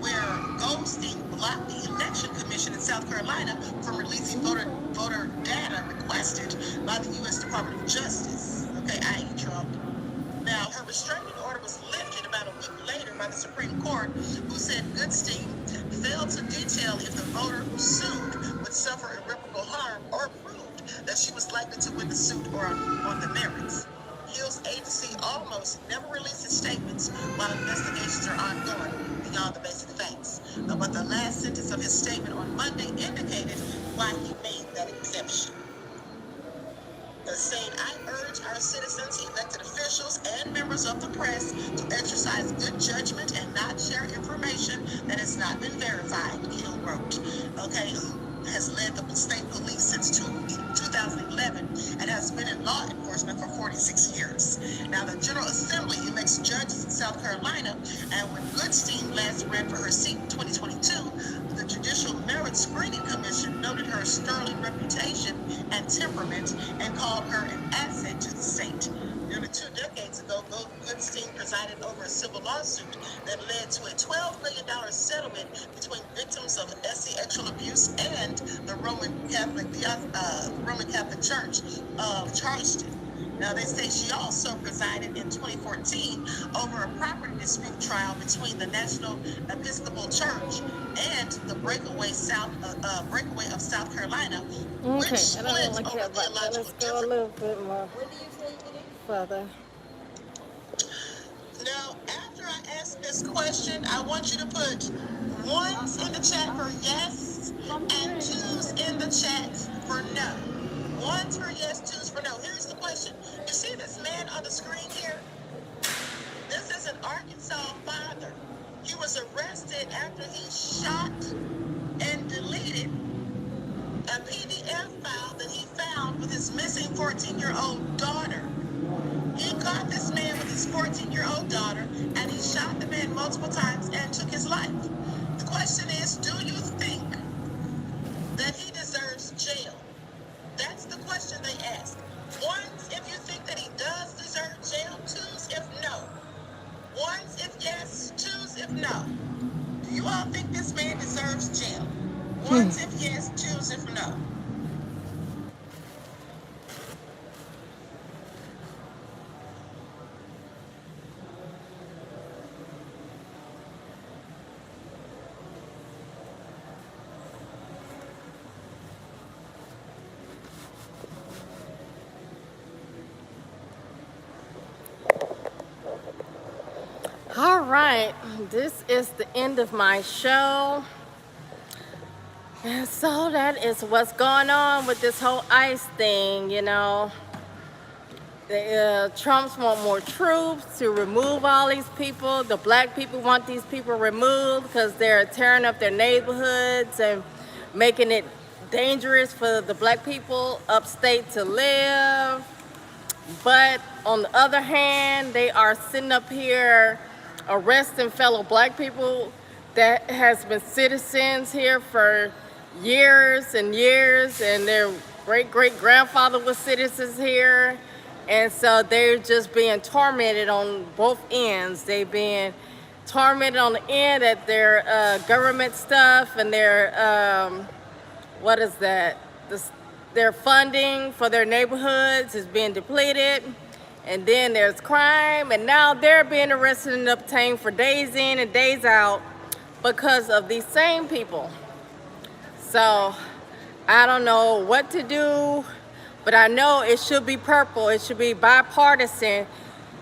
where Goldstein blocked the Election Commission in South Carolina from releasing voter data requested by the U.S. Department of Justice. Okay, i.e. Trump. Now, her restraining order was lifted about a week later by the Supreme Court, who said Goodstein failed to detail if the voter who sued would suffer irreparable harm or proved that she was likely to win the suit or on the merits. Hill's agency almost never releases statements while investigations are ongoing beyond the basic facts. But the last sentence of his statement on Monday indicated why he made that exception. Saying, I urge our citizens, elected officials, and members of the press to exercise good judgment and not share information that has not been verified, Hill wrote. Okay, who has led the state police since 2011 and has been in law enforcement for 46 years. Now, the General Assembly elects judges in South Carolina, and when Goodstein last ran for her seat in 2022, the Judicial Merit Screening Commission noted her sterling reputation and temperament and called her an asset to the state. Nearly 2 decades ago, Goodstein presided over a civil lawsuit that led to a $12 million settlement between victims of sexual abuse and the Roman Catholic Church of Charleston. Now, they say she also presided in 2014 over a property dispute trial between the National Episcopal Church and the breakaway of South Carolina, which split over theological Let's go a little bit more further. Now, after I ask this question, I want you to put ones in the chat for yes and twos in the chat for no. Ones for yes, twos for no. Here's the question. You see this man on the screen here? This is an Arkansas father. He was arrested after he shot and deleted a PDF file that he found with his missing 14-year-old daughter. He caught this man with his 14-year-old daughter, and he shot the man multiple times and took his life. The question is, do you think that he deserves jail? That's the question they ask. Ones, if you think that he does deserve jail. Twos, if no. Ones, if yes. Twos, if no. Do you all think this man deserves jail? Ones, if yes. Twos, if no. All right, this is the end of my show. And so that is what's going on with this whole ICE thing, you know. The Trumps want more troops to remove all these people. The black people want these people removed because they're tearing up their neighborhoods and making it dangerous for the black people upstate to live. But on the other hand, they are sitting up here arresting fellow black people that has been citizens here for years and years, and their great-great-grandfather was citizens here. And so they're just being tormented on both ends. They've been tormented on the end at their government stuff and their, what is that? Their funding for their neighborhoods is being depleted. And then there's crime, and now they're being arrested and obtained for days in and days out because of these same people. So I don't know what to do, but I know it should be purple. It should be bipartisan.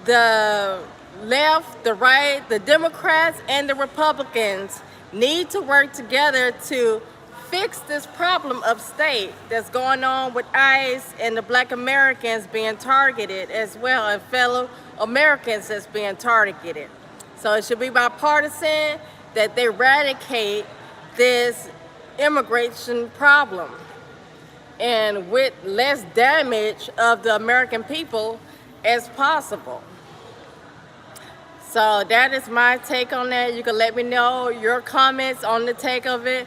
The left, the right, the Democrats, and the Republicans need to work together to fix this problem upstate that's going on with ICE and the black Americans being targeted as well, and fellow Americans that's being targeted. So it should be bipartisan that they eradicate this immigration problem and with less damage of the American people as possible. So that is my take on that. You can let me know your comments on the take of it.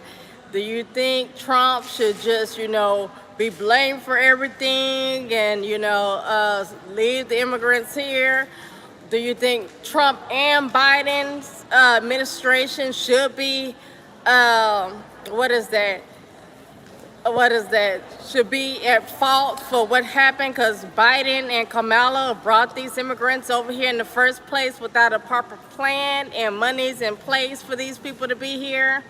Do you think Trump should just, be blamed for everything and, leave the immigrants here? Do you think Trump and Biden's administration should be, should be at fault for what happened because Biden and Kamala brought these immigrants over here in the first place without a proper plan and money's in place for these people to be here?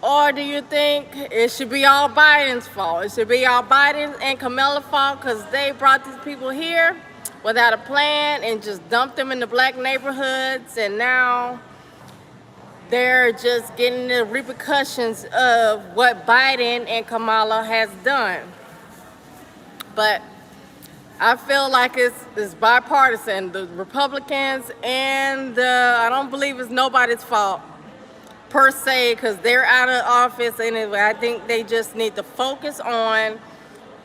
Or do you think it should be all Biden's fault? It should be all Biden and Kamala's fault because they brought these people here without a plan and just dumped them in the black neighborhoods, and now they're just getting the repercussions of what Biden and Kamala has done. But I feel like it's bipartisan. The Republicans and I don't believe it's nobody's fault per se because they're out of office anyway. I think they just need to focus on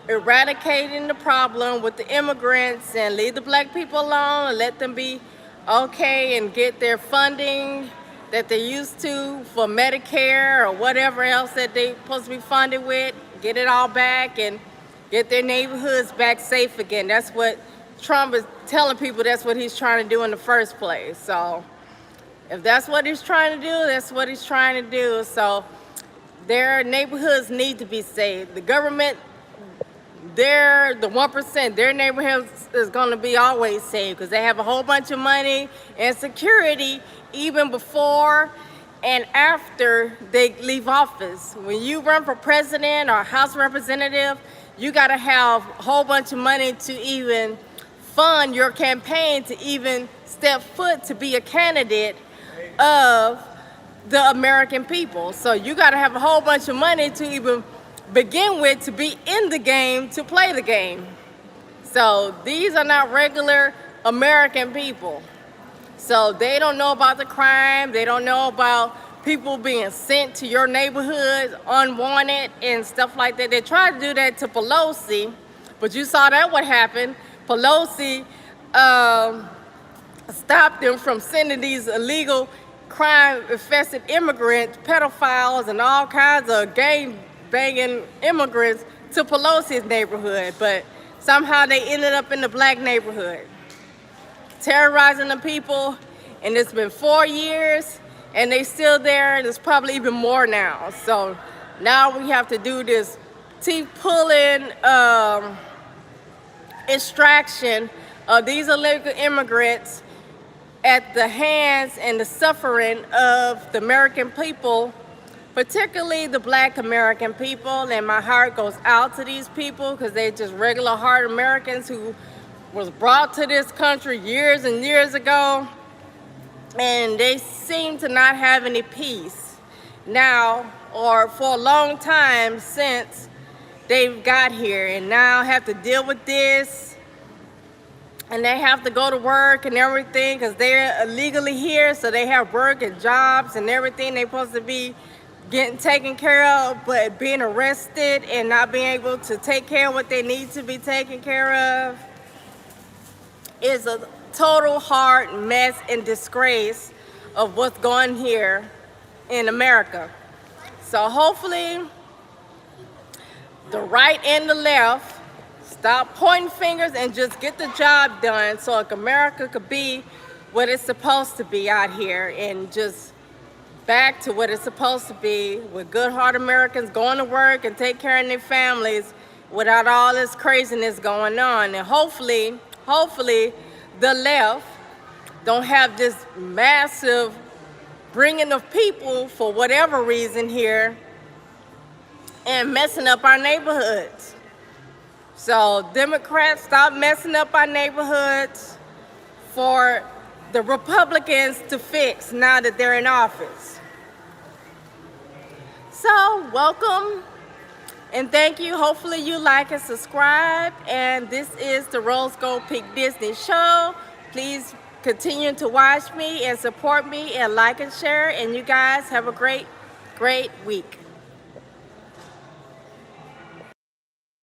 eradicating the problem with the immigrants and leave the black people alone and let them be okay and get their funding that they used to for Medicare or whatever else that they're supposed to be funded with, get it all back and get their neighborhoods back safe again. That's what Trump is telling people, that's what he's trying to do in the first place. So if that's what he's trying to do, that's what he's trying to do. So their neighborhoods need to be saved. The government, they're the 1%, their neighborhoods is gonna be always saved because they have a whole bunch of money and security even before and after they leave office. When you run for president or House representative, you gotta have a whole bunch of money to even fund your campaign, to even step foot to be a candidate of the American people. So you gotta have a whole bunch of money to even begin with to be in the game, to play the game. So these are not regular American people. So they don't know about the crime. They don't know about people being sent to your neighborhoods unwanted and stuff like that. They tried to do that to Pelosi, but you saw that what happened. Pelosi stopped them from sending these illegal crime-infested immigrants, pedophiles, and all kinds of gang-banging immigrants to Pelosi's neighborhood, but somehow they ended up in the black neighborhood, terrorizing the people, and it's been 4 years, and they still there, and it's probably even more now. So now we have to do this teeth-pulling extraction of these illegal immigrants at the hands and the suffering of the American people, particularly the black American people. And my heart goes out to these people because they're just regular hard Americans who was brought to this country years and years ago, and they seem to not have any peace now or for a long time since they've got here, and now have to deal with this, and they have to go to work and everything because they're illegally here, so they have work and jobs and everything they're supposed to be getting taken care of, but being arrested and not being able to take care of what they need to be taken care of is a total hard mess and disgrace of what's going here in America. So hopefully the right and the left stop pointing fingers and just get the job done so America could be what it's supposed to be out here, and just back to what it's supposed to be with good heart Americans going to work and take care of their families without all this craziness going on. And hopefully the left don't have this massive bringing of people for whatever reason here and messing up our neighborhoods. So Democrats, stop messing up our neighborhoods for the Republicans to fix now that they're in office. So welcome and thank you. Hopefully you like and subscribe. And this is the Rose Gold Peak Disney Show. Please continuing to watch me and support me and like and share. And you guys have a great week.